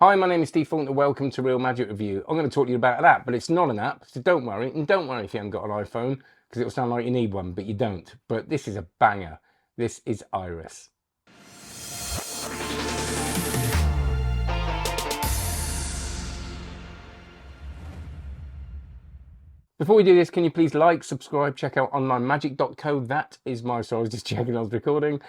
Hi, my name is Steve Faulkner. Welcome to Real Magic Review. I'm going to talk to you about an app, but it's not an app, so don't worry. And don't worry if you haven't got an iPhone, because it'll sound like you need one, but you don't. But this is a banger. This is Iris. Before we do this, can you please like, subscribe, check out onlinemagic.co. That is my, so I was just checking I was recording.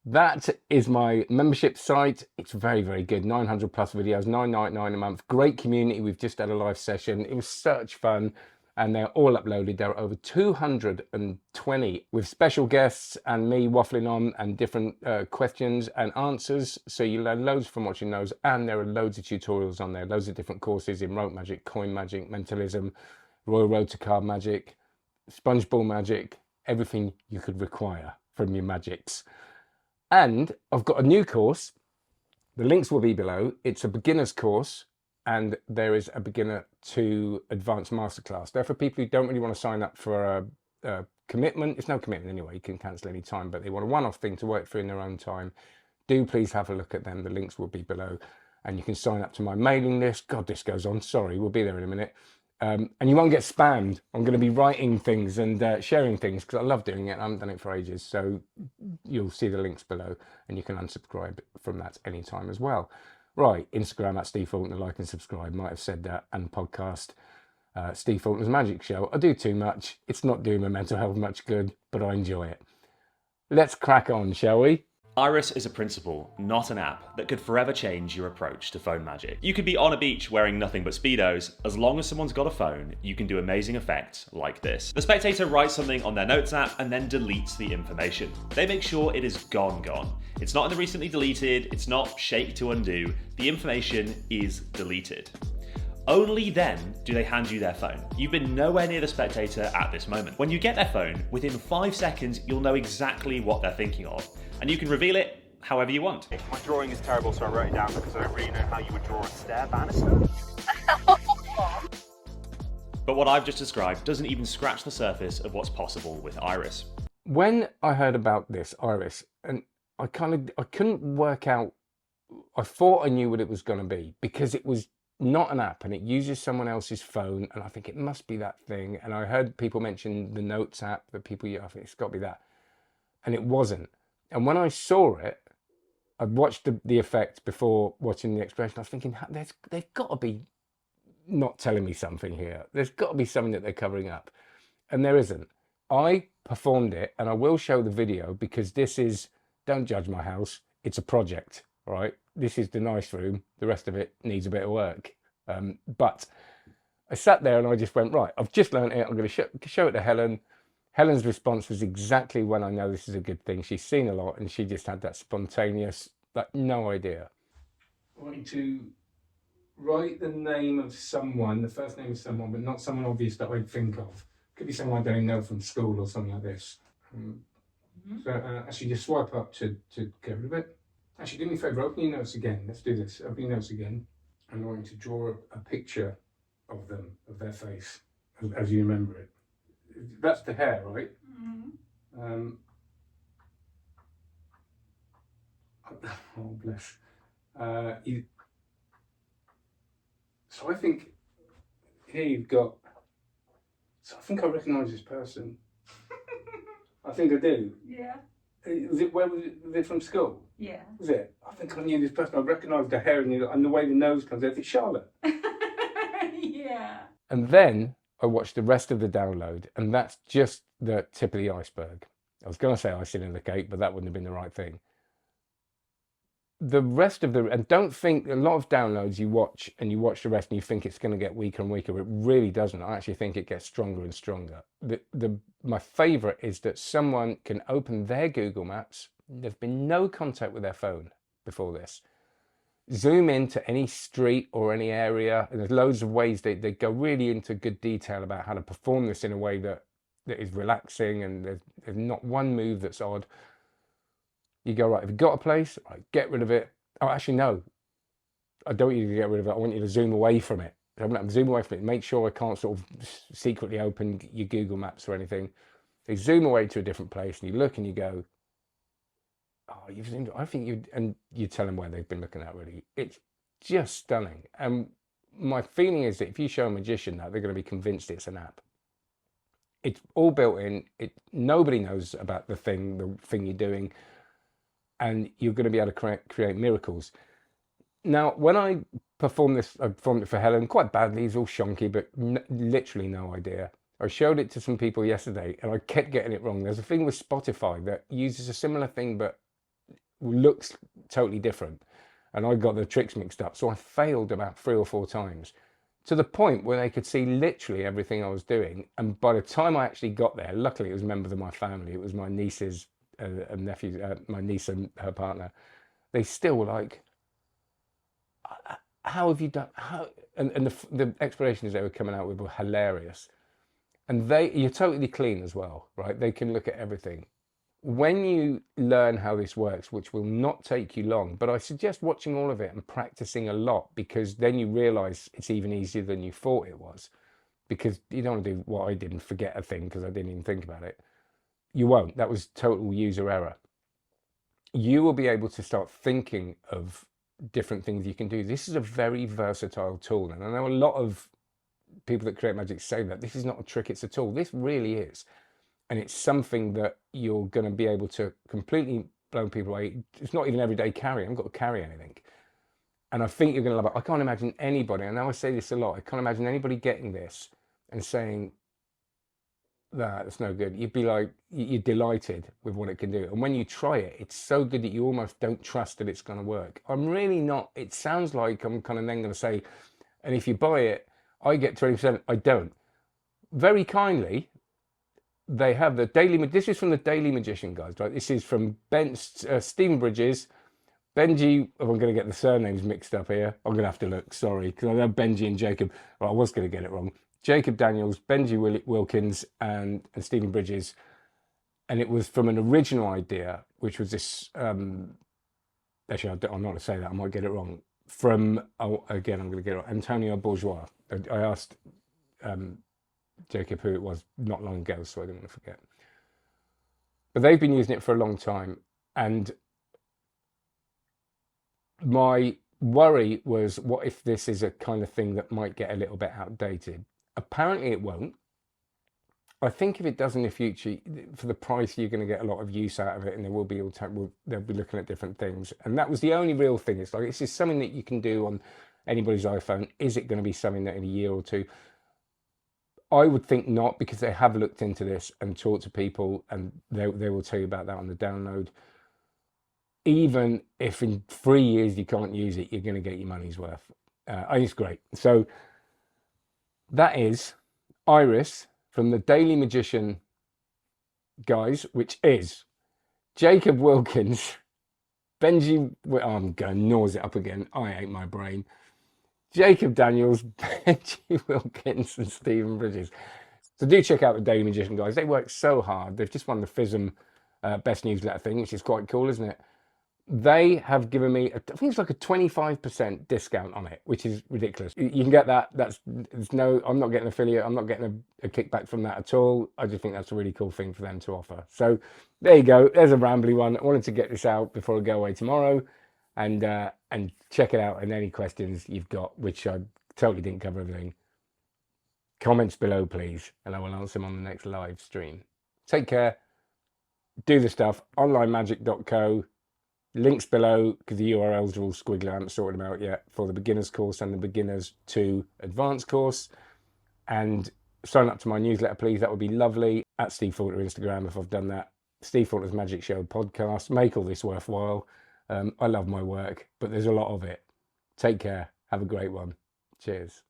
That is my membership site. It's very, very good. 900 plus videos, $9.99 a month. Great community. We've just had a live session. It was such fun. And they're all uploaded. There are over 220 with special guests and me waffling on and different questions and answers. So you learn loads from watching those. And there are loads of tutorials on there. Loads of different courses in rope magic, coin magic, mentalism, royal road to card magic, sponge ball magic, everything you could require from your magics. And I've got a new course. The links will be below. It's a beginner's course, and there is a beginner to advanced masterclass. They're for people who don't really want to sign up for a commitment. It's no commitment anyway. You can cancel any time, but they want a one-off thing to work through in their own time. Do please have a look at them. The links will be below, and you can sign up to my mailing list. God, this goes on. Sorry, we'll be there in a minute. And you won't get spammed. I'm going to be writing things and sharing things because I love doing it. I haven't done it for ages. So you'll see the links below and you can unsubscribe from that anytime as well. Right, Instagram at Steve Faulkner, like and subscribe. Might have said that. And podcast, Steve Faulkner's Magic Show. I do too much. It's not doing my mental health much good, but I enjoy it. Let's crack on, shall we? Iris is a principle, not an app, that could forever change your approach to phone magic. You could be on a beach wearing nothing but Speedos. As long as someone's got a phone, you can do amazing effects like this. The spectator writes something on their notes app and then deletes the information. They make sure it is gone. It's not in the recently deleted, it's not shake to undo. The information is deleted. Only then do they hand you their phone. You've been nowhere near the spectator at this moment. When you get their phone, within 5 seconds, you'll know exactly what they're thinking of, and you can reveal it however you want. My drawing is terrible, so I wrote it down because I don't really know how you would draw a stair banister. But what I've just described doesn't even scratch the surface of what's possible with Iris. When I heard about this, Iris, and I couldn't work out, I thought I knew what it was going to be because it was not an app and it uses someone else's phone, and I think it must be that thing. And I heard people mention the Notes app that people use. I think it's got to be that, and it wasn't. And when I saw it, I watched the effect before watching the expression. I was thinking, they've got to be not telling me something here. There's got to be something that they're covering up, and there isn't. I performed it, and I will show the video because this is, don't judge my house. It's a project, right? This is the nice room. The rest of it needs a bit of work. But I sat there and I just went, right, I've just learned it. I'm going to show it to Helen. Helen's response was exactly when I know this is a good thing. She's seen a lot and she just had that spontaneous, like, no idea. I want you to write the name of someone, the first name of someone, but not someone obvious that I'd think of. Could be someone I don't know from school or something like this. So actually just swipe up to get rid of it. Actually, do me a favour, open your notes again. Let's do this. Open your notes again. I'm going to draw a picture of them, of their face, as you remember it. That's the hair, right? Mm-hmm. Oh, bless. So I think here you've got, so I think I recognise this person. I think I do. Yeah. Where was it from school? Yeah. Was it? I think I knew this person. I recognised the hair and the way the nose comes out. It's Charlotte. Yeah. And then I watched the rest of the download, and that's just the tip of the iceberg. I was going to say icing in the cake, but that wouldn't have been the right thing. The rest of and don't think, a lot of downloads you watch the rest and you think it's going to get weaker and weaker. It really doesn't. I actually think it gets stronger and stronger. My favourite is that someone can open their Google Maps. There's been no contact with their phone before this. Zoom into any street or any area, and there's loads of ways they go really into good detail about how to perform this in a way that is relaxing, and there's not one move that's odd. You go, right, if you've got a place, right, get rid of it. Oh, actually, no. I don't want you to get rid of it. I want you to zoom away from it. Zoom away from it. Make sure I can't sort of secretly open your Google Maps or anything. They zoom away to a different place, and you look and you go, oh, you've zoomed. I think you, and you tell them where they've been looking at. Really, it's just stunning. And my feeling is that if you show a magician that, they're going to be convinced it's an app. It's all built in. Nobody knows about the thing you're doing, and you're going to be able to create miracles. Now, when I performed this, I performed it for Helen quite badly. He's all shonky, but literally no idea. I showed it to some people yesterday, and I kept getting it wrong. There's a thing with Spotify that uses a similar thing, but looks totally different. And I got the tricks mixed up. So I failed about 3 or 4 times, to the point where they could see literally everything I was doing. And by the time I actually got there, luckily it was members of my family. It was my nieces and nephews, my niece and her partner. They still were like, how have you done? How? And the explanations they were coming out with were hilarious. And you're totally clean as well, right? They can look at everything. When you learn how this works, which will not take you long, but I suggest watching all of it and practicing a lot, because then you realize it's even easier than you thought it was, because you don't want to do what I did and forget a thing because I didn't even think about it. You won't. That was total user error. You will be able to start thinking of different things you can do. This is a very versatile tool. And I know a lot of people that create magic say that this is not a trick, it's a tool. This really is. And it's something that you're going to be able to completely blow people away. It's not even everyday carry. I haven't got to carry anything. And I think you're going to love it. I can't imagine anybody, and I know I say this a lot, I can't imagine anybody getting this and saying, that's no good. You'd be like, you're delighted with what it can do. And when you try it, it's so good that you almost don't trust that it's going to work. I'm really not. It sounds like I'm kind of then going to say, and if you buy it, I get 20%. I don't. Very kindly, they have the Daily, this is from the Daily Magician, guys, right? This is from Stephen Bridges, Benji, I'm going to get the surnames mixed up here. I'm going to have to look, sorry, because I know Benji and Jacob, well, I was going to get it wrong. Jacob Daniels, Benji Wilkins, and Stephen Bridges. And it was from an original idea, which was this, actually, I'm not going to say that, I might get it wrong. From, again, I'm going to get it wrong, Antonio Bourgeois. I asked Jacob who it was not long ago, so I didn't want to forget. But they've been using it for a long time, and my worry was, what if this is a kind of thing that might get a little bit outdated? Apparently it won't. I think if it does in the future, for the price, you're going to get a lot of use out of it, and there will be they'll be looking at different things. And that was the only real thing. It's like, this is something that you can do on anybody's iPhone. Is it going to be something that in a year or two? I would think not, because they have looked into this and talked to people, and they will tell you about that on the download. Even if in 3 years you can't use it, you're going to get your money's worth. I think it's great. So that is Iris from the Daily Magician guys, which is Jacob Wilkins, Benji, I'm going to nose it up again. I hate my brain. Jacob Daniels, Benji Wilkins, and Stephen Bridges. So do check out the Daily Magician guys. They work so hard. They've just won the FISM Best Newsletter thing, which is quite cool, isn't it? They have given me, I think it's like a 25% discount on it, which is ridiculous. You can get that. I'm not getting an affiliate. I'm not getting a kickback from that at all. I just think that's a really cool thing for them to offer. So there you go. There's a rambly one. I wanted to get this out before I go away tomorrow, and check it out. And any questions you've got, which I totally didn't cover everything, comments below, please, and I will answer them on the next live stream. Take care. Do the stuff. onlinemagic.co. Links below, because the URLs are all squiggly. I haven't sorted them out yet, for the beginners course and the beginners to advanced course. And sign up to my newsletter, please. That would be lovely. At Steve Faulkner Instagram, if I've done that. Steve Faulkner's Magic Show podcast. Make all this worthwhile. I love my work, but there's a lot of it. Take care. Have a great one. Cheers.